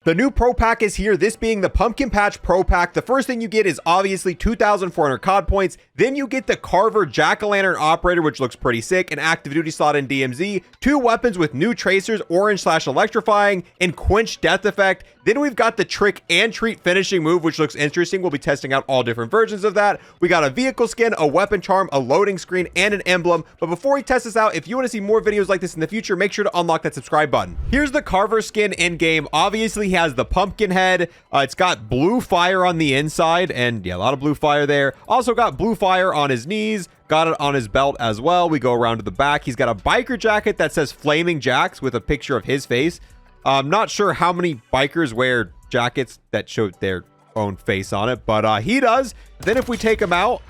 The new Pro Pack is here, this being the Pumpkin Patch Pro Pack. The first thing you get is obviously 2,400 COD points. Then you get the Carver Jack-o'-lantern operator, which looks pretty sick, an active duty slot in DMZ, 2 weapons with new tracers, orange/electrifying, and quench death effect. Then we've got the trick and treat finishing move, which looks interesting. We'll be testing out all different versions of that. We got a vehicle skin, a weapon charm, a loading screen, and an emblem. But before we test this out, if you want to see more videos like this in the future, make sure to unlock that subscribe button. Here's the Carver skin in game. Obviously, he has the pumpkin head. It's got blue fire on the inside, and yeah, a lot of blue fire there. Also got blue fire on his knees. Got it on his belt as well. We go around to the back. He's got a biker jacket that says Flaming Jacks with a picture of his face. I'm not sure how many bikers wear jackets that show their own face on it, but he does. Then if we take him out,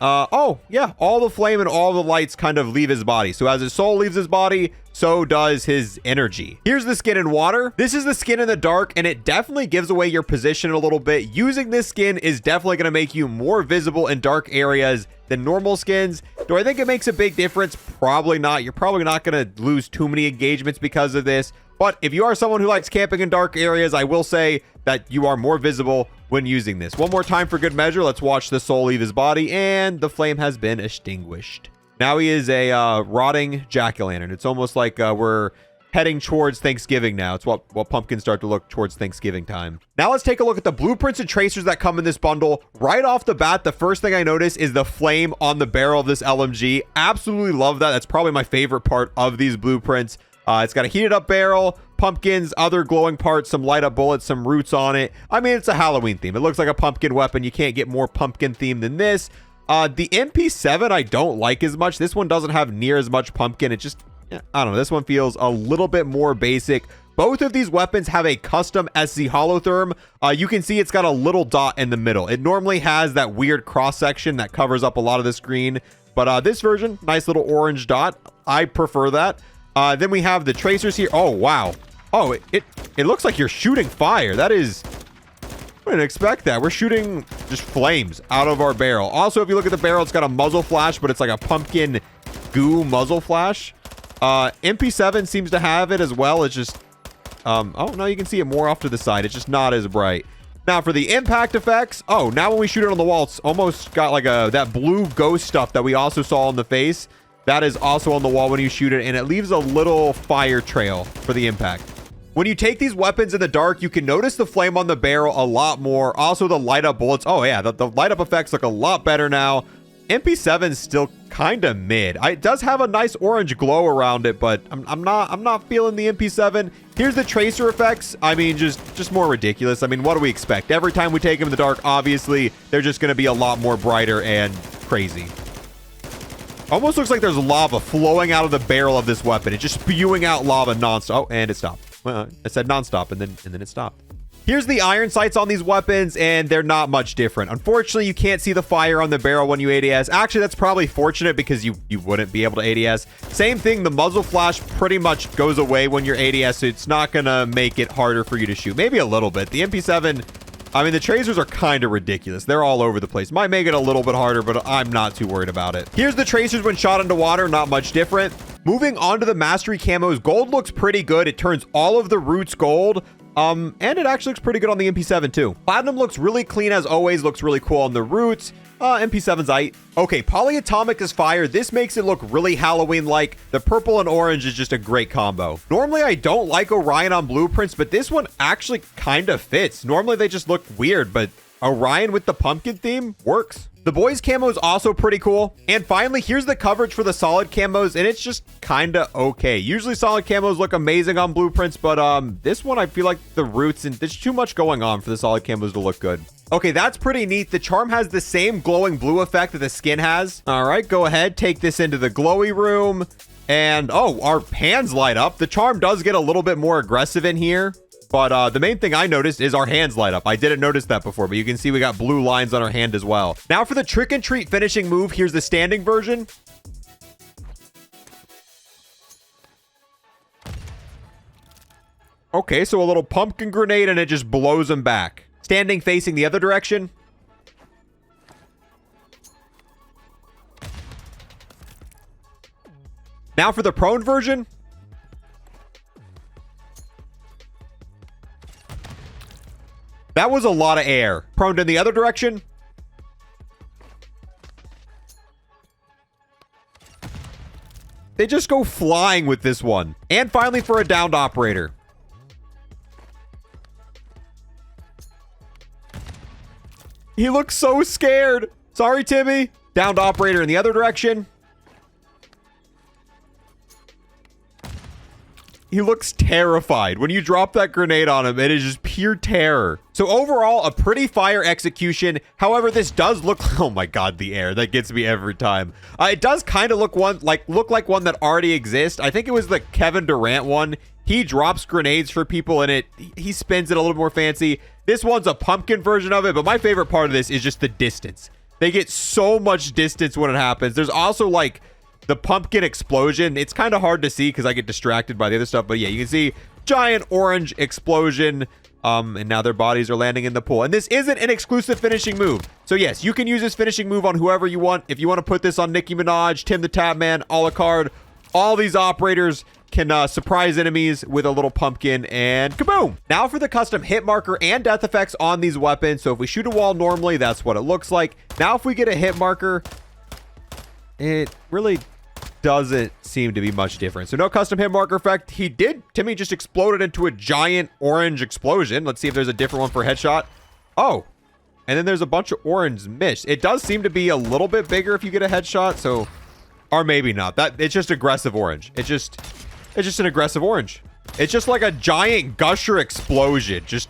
oh yeah, all the flame and all the lights kind of leave his body. So as his soul leaves his body, so does his energy. Here's the skin in water. This is the skin in the dark, and it definitely gives away your position a little bit. Using this skin is definitely going to make you more visible in dark areas than normal skins. Do I think it makes a big difference? Probably not. You're probably not going to lose too many engagements because of this. But if you are someone who likes camping in dark areas, I will say that you are more visible when using this. One more time for good measure. Let's watch the soul leave his body, and the flame has been extinguished. Now he is a rotting jack-o'-lantern. It's almost like we're heading towards Thanksgiving now. It's what pumpkins start to look towards Thanksgiving time. Now let's take a look at the blueprints and tracers that come in this bundle. Right off the bat, the first thing I notice is the flame on the barrel of this LMG. Absolutely love that. That's probably my favorite part of these blueprints. It's got a heated up barrel, pumpkins, other glowing parts, some light up bullets, some roots on it. I mean, it's a Halloween theme. It looks like a pumpkin weapon. You can't get more pumpkin theme than this. The MP7 I don't like as much. This one doesn't have near as much pumpkin. It just, I don't know. This one feels a little bit more basic. Both of these weapons have a custom SC holotherm. You can see it's got a little dot in the middle. It normally has that weird cross section that covers up a lot of the screen. But this version, nice little orange dot. I prefer that. Then we have the tracers here. Oh, wow. Oh, it looks like you're shooting fire. That is... I didn't expect that. We're shooting just flames out of our barrel. Also, if you look at the barrel, it's got a muzzle flash, but it's like a pumpkin goo muzzle flash. MP7 seems to have it as well. It's just... oh, no, you can see it more off to the side. It's just not as bright. Now, for the impact effects... Oh, now when we shoot it on the wall, it's almost got like that blue ghost stuff that we also saw on the face. That is also on the wall when you shoot it, and it leaves a little fire trail for the impact. When you take these weapons in the dark, you can notice the flame on the barrel a lot more. Also, the light up bullets. Oh, yeah, the light up effects look a lot better now. MP7 is still kind of mid. It does have a nice orange glow around it, but I'm not feeling the MP7. Here's the tracer effects. I mean, just more ridiculous. I mean, what do we expect? Every time we take them in the dark, obviously, they're just going to be a lot more brighter and crazy. Almost looks like there's lava flowing out of the barrel of this weapon. It's just spewing out lava nonstop. Oh, and it stopped. Well, it said nonstop, and then it stopped. Here's the iron sights on these weapons, and they're not much different. Unfortunately, you can't see the fire on the barrel when you ADS. Actually, that's probably fortunate because you wouldn't be able to ADS. Same thing, the muzzle flash pretty much goes away when you're ADS, so it's not going to make it harder for you to shoot. Maybe a little bit. The MP7... I mean, the tracers are kind of ridiculous. They're all over the place. Might make it a little bit harder, but I'm not too worried about it. Here's the tracers when shot into water. Not much different. Moving on to the mastery camos. Gold looks pretty good. It turns all of the roots gold. And it actually looks pretty good on the MP7 too. Platinum looks really clean as always. Looks really cool on the roots. MP7's aight. Okay, polyatomic is fire. This makes it look really Halloween-like. The purple and orange is just a great combo. Normally, I don't like Orion on blueprints, but this one actually kind of fits. Normally, they just look weird, but Orion with the pumpkin theme works. The boys camo is also pretty cool. And finally, here's the coverage for the solid camos, and it's just kind of okay. Usually solid camos look amazing on blueprints, but this one I feel like the roots, and there's too much going on for the solid camos to look good. Okay, that's pretty neat. The charm has the same glowing blue effect that the skin has. All right, go ahead, take this into the glowy room. And oh, our hands light up. The charm does get a little bit more aggressive in here. But the main thing I noticed is our hands light up. I didn't notice that before, but you can see we got blue lines on our hand as well. Now for the trick and treat finishing move, here's the standing version. Okay, so a little pumpkin grenade and it just blows him back. Standing facing the other direction. Now for the prone version. That was a lot of air. Prone in the other direction. They just go flying with this one. And finally for a downed operator. He looks so scared. Sorry, Timmy. Downed operator in the other direction. He looks terrified. When you drop that grenade on him, it is just pure terror. So overall, a pretty fire execution. However, this does look... Oh my god, the air. That gets me every time. It does kind of look like one that already exists. I think it was the Kevin Durant one. He drops grenades for people and he spins it a little more fancy. This one's a pumpkin version of it, but my favorite part of this is just the distance. They get so much distance when it happens. There's also like... the pumpkin explosion. It's kind of hard to see because I get distracted by the other stuff. But yeah, you can see giant orange explosion. And now their bodies are landing in the pool. And this isn't an exclusive finishing move. So yes, you can use this finishing move on whoever you want. If you want to put this on Nicki Minaj, Tim the Tapman, Alucard, all these operators can surprise enemies with a little pumpkin and kaboom. Now for the custom hit marker and death effects on these weapons. So if we shoot a wall normally, that's what it looks like. Now if we get a hit marker, it really doesn't seem to be much different. So no custom hit marker effect. Timmy just exploded into a giant orange explosion. Let's see if there's a different one for headshot. Oh, and then there's a bunch of orange mist. It does seem to be a little bit bigger if you get a headshot. So, or maybe not. It's just aggressive orange. It's just an aggressive orange. It's just like a giant gusher explosion. Just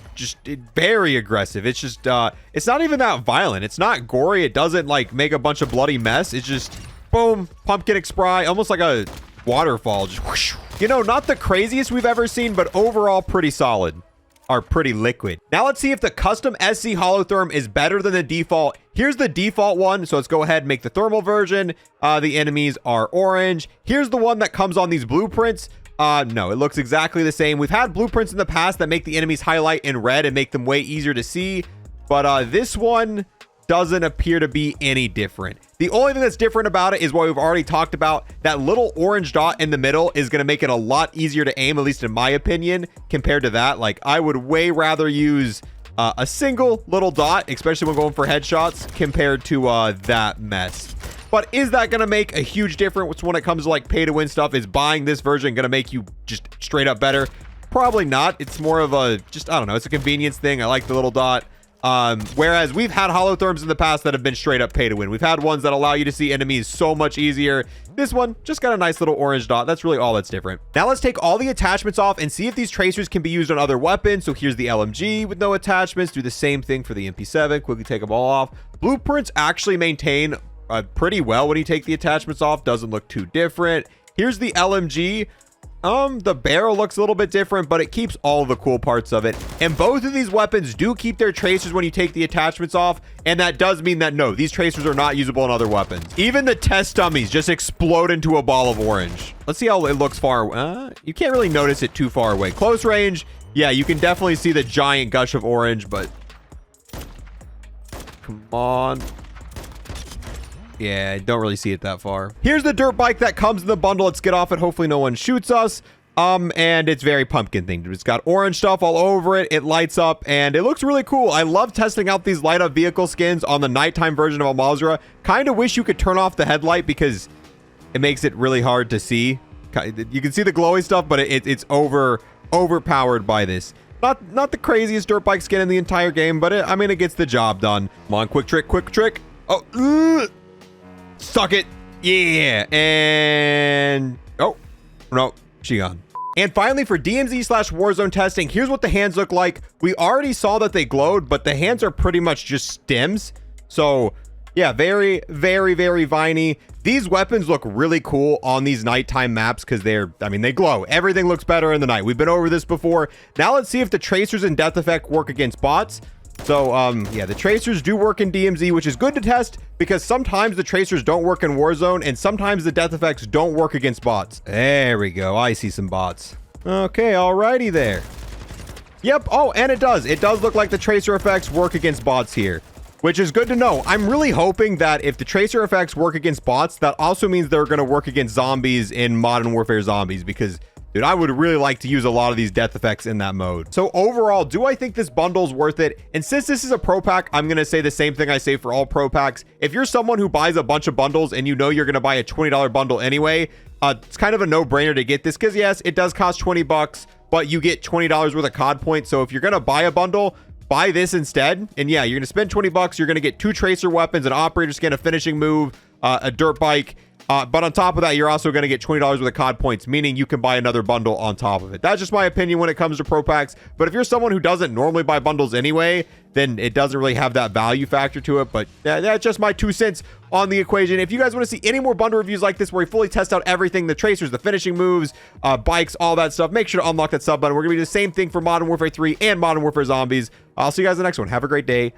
very aggressive. It's just, it's not even that violent. It's not gory. It doesn't like make a bunch of bloody mess. It's just... boom, pumpkin expry, almost like a waterfall. Just whoosh. You know, not the craziest we've ever seen, but overall pretty solid. Or pretty liquid. Now let's see if the custom SC Holotherm is better than the default. Here's the default one. So let's go ahead and make the thermal version. The enemies are orange. Here's the one that comes on these blueprints. No, it looks exactly the same. We've had blueprints in the past that make the enemies highlight in red and make them way easier to see. But this one doesn't appear to be any different. The only thing that's different about it is what we've already talked about. That little orange dot in the middle is going to make it a lot easier to aim, at least in my opinion, compared to that. Like, I would way rather use a single little dot, especially when going for headshots, compared to that mess. But is that going to make a huge difference when it comes to like pay to win stuff? Is buying this version going to make you just straight up better? Probably not. It's more of a, just, I don't know, it's a convenience thing. I like the little dot. Whereas we've had holotherms in the past that have been straight up pay to win. We've had ones that allow you to see enemies so much easier. This one just got a nice little orange dot. That's really all that's different. Now let's take all the attachments off and see if these tracers can be used on other weapons. So here's the LMG with no attachments. Do the same thing for the MP7. Quickly take them all off. Blueprints actually maintain pretty well when you take the attachments off. Doesn't look too different. Here's the LMG. The barrel looks a little bit different, but it keeps all the cool parts of it. And both of these weapons do keep their tracers when you take the attachments off. And that does mean that, no, these tracers are not usable in other weapons. Even the test dummies just explode into a ball of orange. Let's see how it looks far. You can't really notice it too far away. Close range, yeah, you can definitely see the giant gush of orange, but... come on. Yeah, I don't really see it that far. Here's the dirt bike that comes in the bundle. Let's get off it. Hopefully no one shoots us. And it's very pumpkin themed. It's got orange stuff all over it. It lights up and it looks really cool. I love testing out these light up vehicle skins on the nighttime version of Al Mazrah. Kind of wish you could turn off the headlight because it makes it really hard to see. You can see the glowy stuff, but it's overpowered by this. Not the craziest dirt bike skin in the entire game, but I mean, it gets the job done. Come on, quick trick, quick trick. Oh, suck it. Yeah. And oh no, she gone. And finally, for DMZ/Warzone testing, here's what the hands look like. We already saw that they glowed, but the hands are pretty much just stems. So yeah, very, very, very viney. These weapons look really cool on these nighttime maps because they glow. Everything looks better in the night. We've been over this before. Now let's see if the tracers and death effect work against bots. So, yeah, the tracers do work in DMZ, which is good to test because sometimes the tracers don't work in Warzone and sometimes the death effects don't work against bots. There we go. I see some bots. Okay, alrighty there. Yep. Oh, and it does. It does look like the tracer effects work against bots here, which is good to know. I'm really hoping that if the tracer effects work against bots, that also means they're going to work against zombies in Modern Warfare Zombies because Dude, I would really like to use a lot of these death effects in that mode. So overall, do I think this bundle's worth it? And since this is a pro pack, I'm going to say the same thing I say for all pro packs. If you're someone who buys a bunch of bundles and you know you're going to buy a $20 bundle anyway, it's kind of a no-brainer to get this because yes, it does cost 20 bucks, but you get $20 worth of COD points. So if you're going to buy a bundle, buy this instead. And yeah, you're going to spend 20 bucks. You're going to get 2 tracer weapons, an operator skin, a finishing move, a dirt bike. But on top of that, you're also going to get $20 worth of COD points, meaning you can buy another bundle on top of it. That's just my opinion when it comes to pro packs. But if you're someone who doesn't normally buy bundles anyway, then it doesn't really have that value factor to it. But that's just my 2 cents on the equation. If you guys want to see any more bundle reviews like this, where we fully test out everything, the tracers, the finishing moves, bikes, all that stuff, make sure to unlock that sub button. We're going to do the same thing for Modern Warfare 3 and Modern Warfare Zombies. I'll see you guys in the next one. Have a great day.